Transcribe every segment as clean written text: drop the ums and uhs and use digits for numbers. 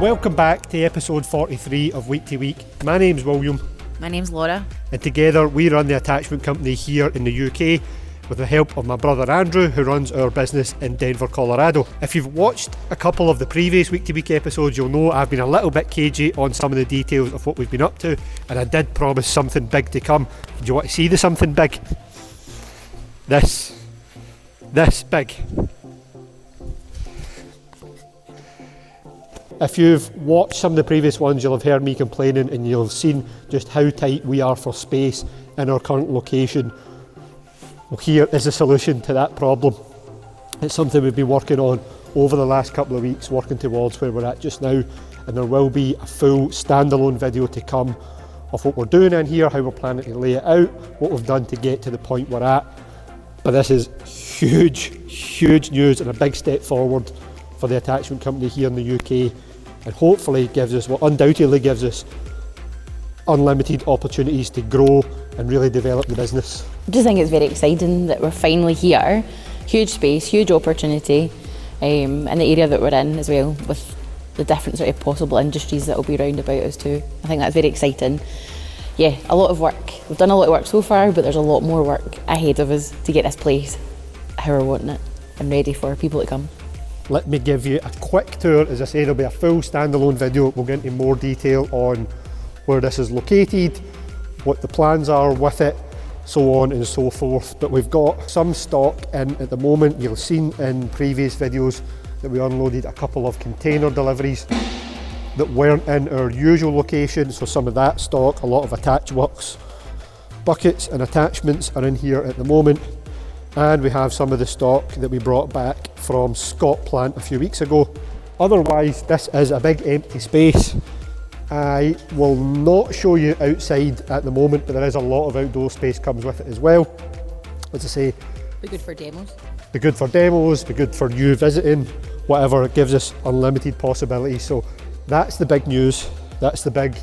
Welcome back to episode 43 of Week to Week. My name's William. My name's Laura. And together we run the attachment company here in the UK with the help of my brother Andrew, who runs our business in Denver, Colorado. If you've watched a couple of the previous Week to Week episodes, you'll know I've been a little bit cagey on some of the details of what we've been up to, and I did promise something big to come. Do you want to see the something big? This big. If you've watched some of the previous ones, you'll have heard me complaining and you'll have seen just how tight we are for space in our current location. Well, here is a solution to that problem. It's something we've been working on over the last couple of weeks, working towards where we're at just now, and there will be a full standalone video to come of what we're doing in here, how we're planning to lay it out, what we've done to get to the point we're at. But this is huge news and a big step forward for the attachment company here in the UK, and hopefully undoubtedly gives us unlimited opportunities to grow and really develop the business. I just think it's very exciting that we're finally here. Huge space, huge opportunity, in the area that we're in as well, with the different sort of possible industries that will be round about us too. I think that's very exciting. Yeah, a lot of work. We've done a lot of work so far, but there's a lot more work ahead of us to get this place how we're wanting it and ready for people to come. Let me give you a quick tour. As I say, there'll be a full standalone video. We'll get into more detail on where this is located, what the plans are with it, so on and so forth. But we've got some stock in at the moment. You'll have seen in previous videos that we unloaded a couple of container deliveries that weren't in our usual location. So some of that stock, a lot of attach works, buckets and attachments are in here at the moment. And we have some of the stock that we brought back from Scott plant a few weeks ago. Otherwise, this is a big empty space. I will not show you outside at the moment, but there is a lot of outdoor space comes with it as well. As I say, Be good for demos. Be good for demos, be good for you visiting, whatever. It gives us unlimited possibilities. So that's the big news. That's the big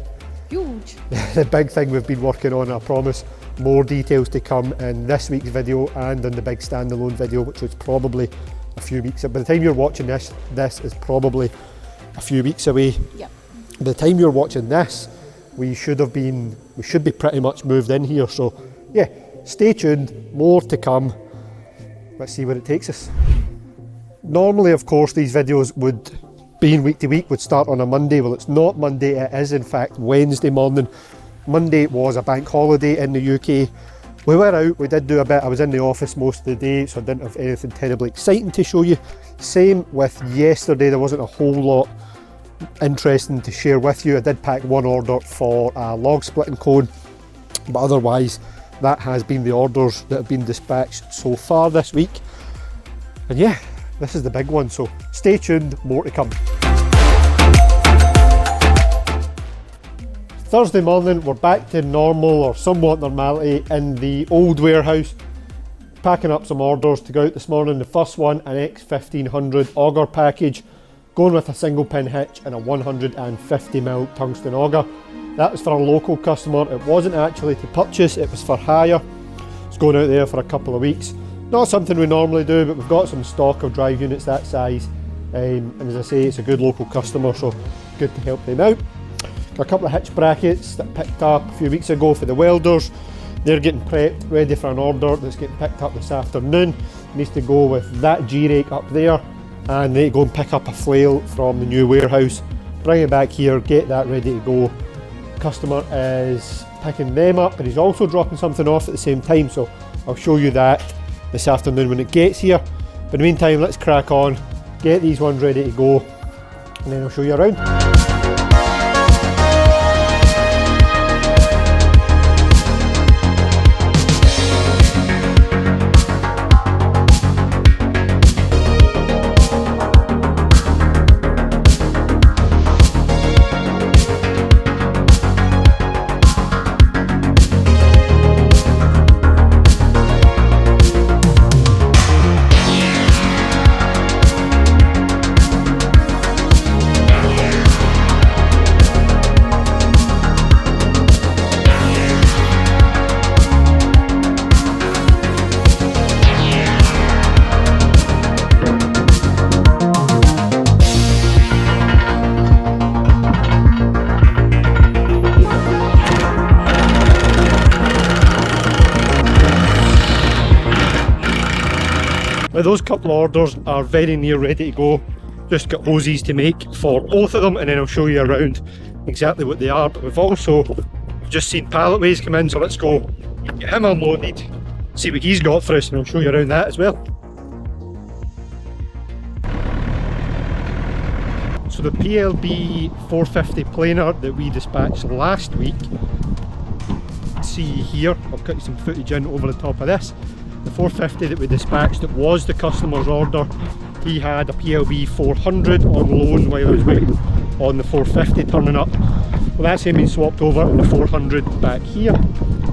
thing we've been working on. I promise more details to come in this week's video and in the big standalone video, which is probably a few weeks. By the time you're watching this is probably a few weeks away. Yep. By the time you're watching this, we should be pretty much moved in here. So yeah, stay tuned, more to come. Let's see where it takes us. Normally, of course, these videos would be in Week to Week, would start on a Monday. Well, it's not Monday, it is in fact Wednesday morning. Monday was a bank holiday in the UK. We were out, we did do a bit. I was in the office most of the day, so I didn't have anything terribly exciting to show you. Same with yesterday, there wasn't a whole lot interesting to share with you. I did pack one order for a log splitting cone, but otherwise that has been the orders that have been dispatched so far this week. And yeah, this is the big one, so stay tuned, more to come. Thursday morning, we're back to normal or somewhat normality in the old warehouse. Packing up some orders to go out this morning. The first one, an X1500 auger package, going with a single pin hitch and a 150mm tungsten auger. That was for a local customer. It wasn't actually to purchase, it was for hire. It's going out there for a couple of weeks. Not something we normally do, but we've got some stock of drive units that size. And as I say, it's a good local customer, so good to help them out. A couple of hitch brackets that picked up a few weeks ago for the welders. They're getting prepped, ready for an order that's getting picked up this afternoon. Needs to go with that G-Rake up there, and they go and pick up a flail from the new warehouse, bring it back here, get that ready to go. Customer is picking them up, and he's also dropping something off at the same time, so I'll show you that this afternoon when it gets here. But in the meantime, let's crack on, get these ones ready to go, and then I'll show you around. those couple of orders are very near ready to go. Just got hoses to make for both of them, and then I'll show you around exactly what they are. But we've also just seen Palletways come in, so let's go get him unloaded, see what he's got for us, and I'll show you around that as well. So the PLB 450 planer that we dispatched last week, see here, I'll cut you some footage in over the top of this. The 450 that we dispatched, it was the customer's order. He had a PLB 400 on loan while I was waiting on the 450 turning up. Well, that's him being swapped over on the 400 back here.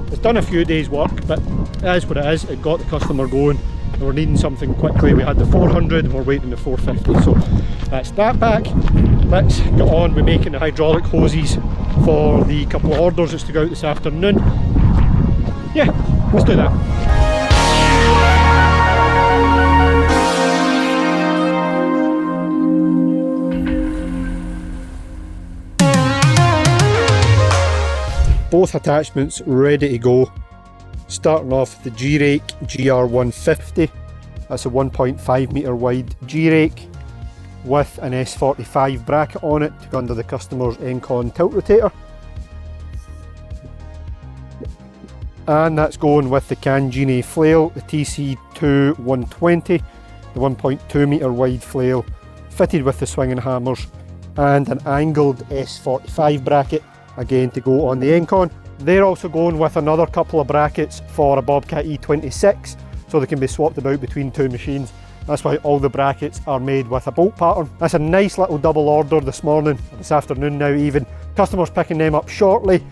It's done a few days work, but it is what it is. It got the customer going, and we're needing something quickly. We had the 400 and we're waiting the 450, so that's that back. Let's get on with making the hydraulic hoses for the couple of orders that's to go out this afternoon. Yeah, let's do that. Both attachments ready to go. Starting off the G-Rake GR150. That's a 1.5 metre wide G-Rake with an S45 bracket on it to go under the customer's Encon tilt rotator. And that's going with the Cangini Flail, the TC2 120, the 1.2 metre wide flail, fitted with the swinging hammers and an angled S45 bracket, again to go on the Encon. They're also going with another couple of brackets for a Bobcat E26, so they can be swapped about between two machines. That's why all the brackets are made with a bolt pattern. That's a nice little double order this morning, this afternoon now even. Customers picking them up shortly.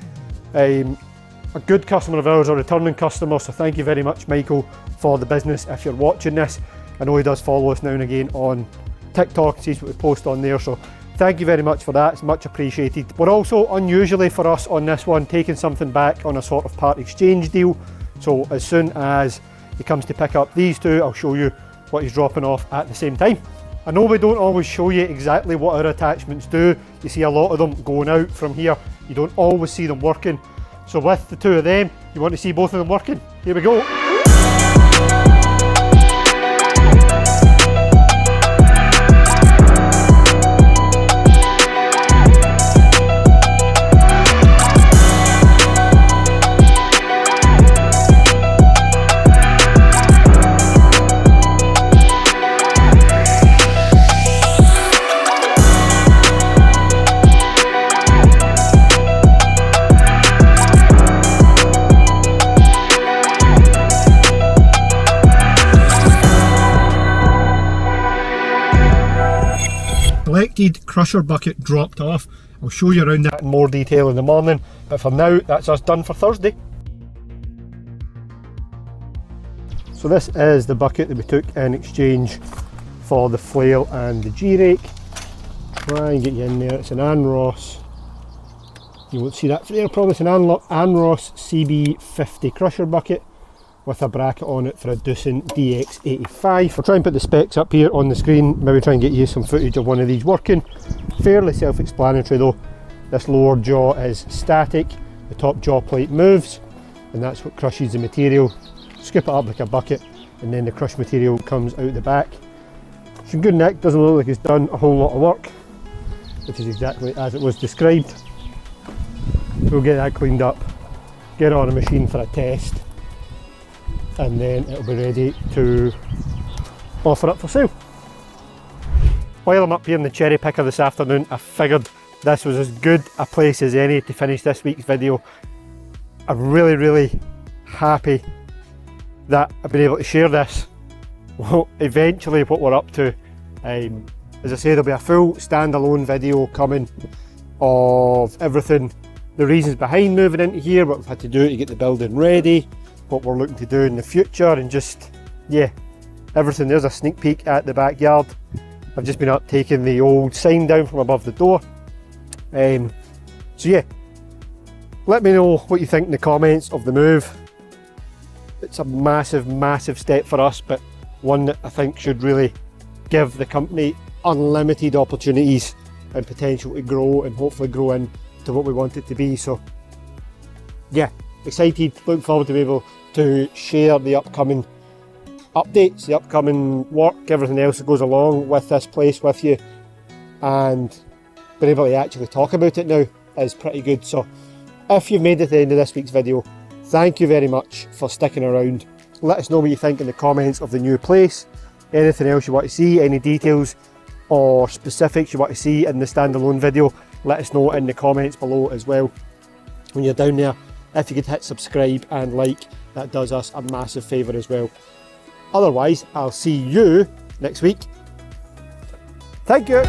A good customer of ours, a returning customer, so thank you very much, Michael, for the business if you're watching this. I know he does follow us now and again on TikTok, sees what we post on there, so thank you very much for that, it's much appreciated. We're also, unusually for us on this one, taking something back on a sort of part exchange deal. So as soon as he comes to pick up these two, I'll show you what he's dropping off at the same time. I know we don't always show you exactly what our attachments do. You see a lot of them going out from here. You don't always see them working. So with the two of them, you want to see both of them working. Here we go. Collected crusher bucket dropped off. I'll show you around that in more detail in the morning, but for now that's us done for Thursday. So this is the bucket that we took in exchange for the Flail and the G-Rake. Try and get you in there. It's an Anros, you won't see that there probably, it's an Anros CB50 crusher bucket with a bracket on it for a Doosan DX85. I'll try and put the specs up here on the screen, maybe try and get you some footage of one of these working. Fairly self-explanatory though. This lower jaw is static, the top jaw plate moves, and that's what crushes the material. Scoop it up like a bucket, and then the crushed material comes out the back. It's in good nick, doesn't look like it's done a whole lot of work, which is exactly as it was described. We'll get that cleaned up, get it on a machine for a test, and then it'll be ready to offer up for sale. While I'm up here in the cherry picker this afternoon, I figured this was as good a place as any to finish this week's video. I'm really happy that I've been able to share this. Well, eventually what we're up to. As I say, there'll be a full standalone video coming of everything, the reasons behind moving into here, what we've had to do to get the building ready, what we're looking to do in the future, and just, yeah, everything. There's a sneak peek at the backyard. I've just been up taking the old sign down from above the door. So yeah, let me know what you think in the comments of the move. It's a massive step for us, but one that I think should really give the company unlimited opportunities and potential to grow, and hopefully grow into what we want it to be. So yeah, excited, looking forward to be able to share the upcoming updates, the upcoming work, everything else that goes along with this place with you, and being able to actually talk about it now is pretty good. So if you've made it to the end of this week's video, thank you very much for sticking around. Let us know what you think in the comments of the new place, anything else you want to see, any details or specifics you want to see in the standalone video, let us know in the comments below as well. When you're down there, if you could hit subscribe and like, that does us a massive favour as well. Otherwise, I'll see you next week. Thank you.